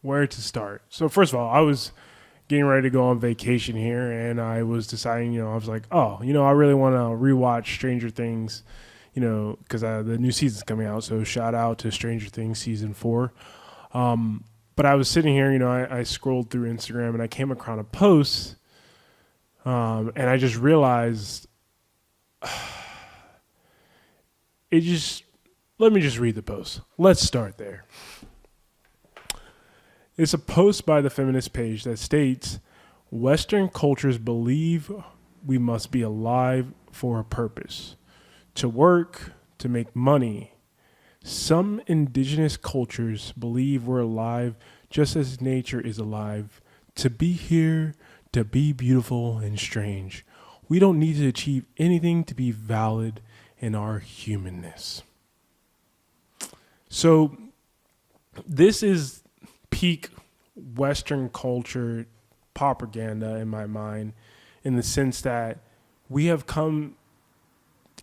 where to start. So first of all, I was getting ready to go on vacation here, and I was deciding, I was like, oh, I really want to rewatch Stranger Things, because the new season's coming out. So shout out to Stranger Things season 4. But I was sitting here, I scrolled through Instagram and I came across a post, and I just realized let me just read the post. Let's start there. It's a post by the feminist page that states, Western cultures believe we must be alive for a purpose, to work, to make money. Some indigenous cultures believe we're alive just as nature is alive, to be here, to be beautiful and strange. We don't need to achieve anything to be valid in our humanness. So this is peak Western culture propaganda in my mind, in the sense that we have come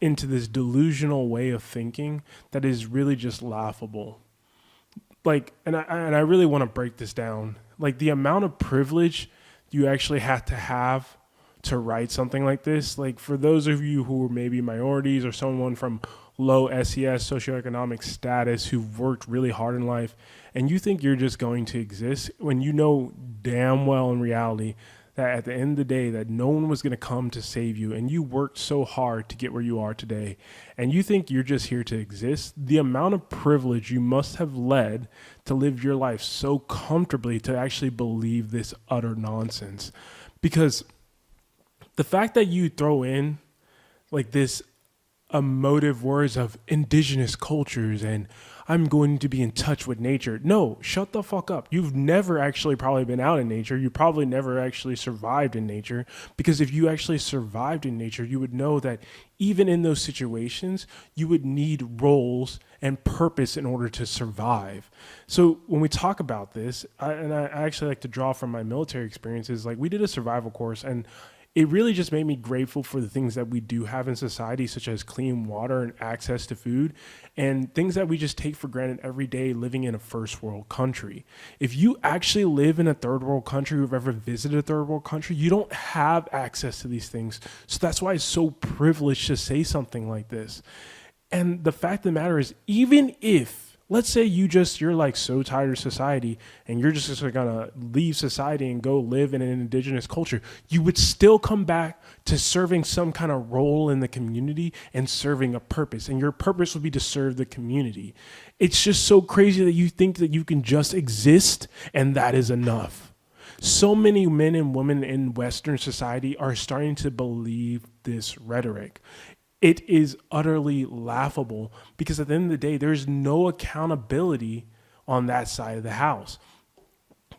into this delusional way of thinking that is really just laughable. And I really want to break this down. Like, the amount of privilege you actually have to write something like this. Like, for those of you who are maybe minorities or someone from low SES socioeconomic status who've worked really hard in life, and you think you're just going to exist when you know damn well in reality that at the end of the day that no one was going to come to save you, and you worked so hard to get where you are today, and you think you're just here to exist, the amount of privilege you must have led to live your life so comfortably to actually believe this utter nonsense. Because the fact that you throw in like this emotive words of indigenous cultures and I'm going to be in touch with nature. No, shut the fuck up. You've never actually probably been out in nature. You probably never actually survived in nature, because if you actually survived in nature, you would know that even in those situations, you would need roles and purpose in order to survive. So when we talk about this, I actually like to draw from my military experiences. Like, we did a survival course, and it really just made me grateful for the things that we do have in society, such as clean water and access to food, and things that we just take for granted every day living in a first world country. If you actually live in a third world country, or have ever visited a third world country, you don't have access to these things. So that's why it's so privileged to say something like this. And the fact of the matter is, even if, let's say you're like so tired of society and you're just gonna leave society and go live in an indigenous culture, you would still come back to serving some kind of role in the community and serving a purpose. And your purpose would be to serve the community. It's just so crazy that you think that you can just exist and that is enough. So many men and women in Western society are starting to believe this rhetoric. It is utterly laughable, because at the end of the day, there's no accountability on that side of the house.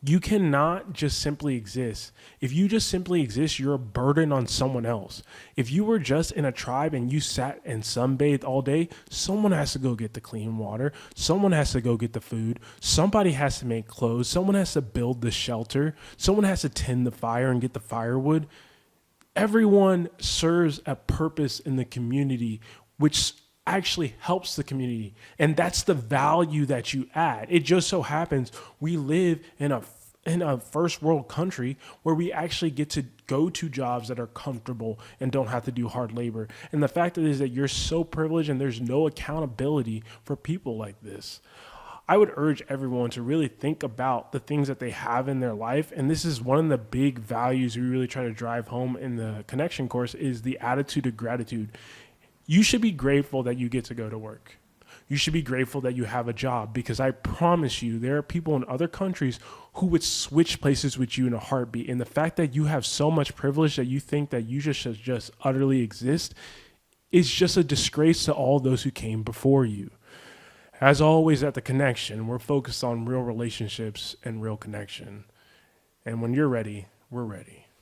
You cannot just simply exist. If you just simply exist, you're a burden on someone else. If you were just in a tribe and you sat and sunbathed all day, someone has to go get the clean water. Someone has to go get the food. Somebody has to make clothes. Someone has to build the shelter. Someone has to tend the fire and get the firewood. Everyone serves a purpose in the community, which actually helps the community. And that's the value that you add. It just so happens we live in a first world country where we actually get to go to jobs that are comfortable and don't have to do hard labor. And the fact is that you're so privileged and there's no accountability for people like this. I would urge everyone to really think about the things that they have in their life. And this is one of the big values we really try to drive home in the connection course, is the attitude of gratitude. You should be grateful that you get to go to work. You should be grateful that you have a job, because I promise you there are people in other countries who would switch places with you in a heartbeat. And the fact that you have so much privilege that you think that you should just utterly exist is just a disgrace to all those who came before you. As always at The Connection, we're focused on real relationships and real connection. And when you're ready, we're ready.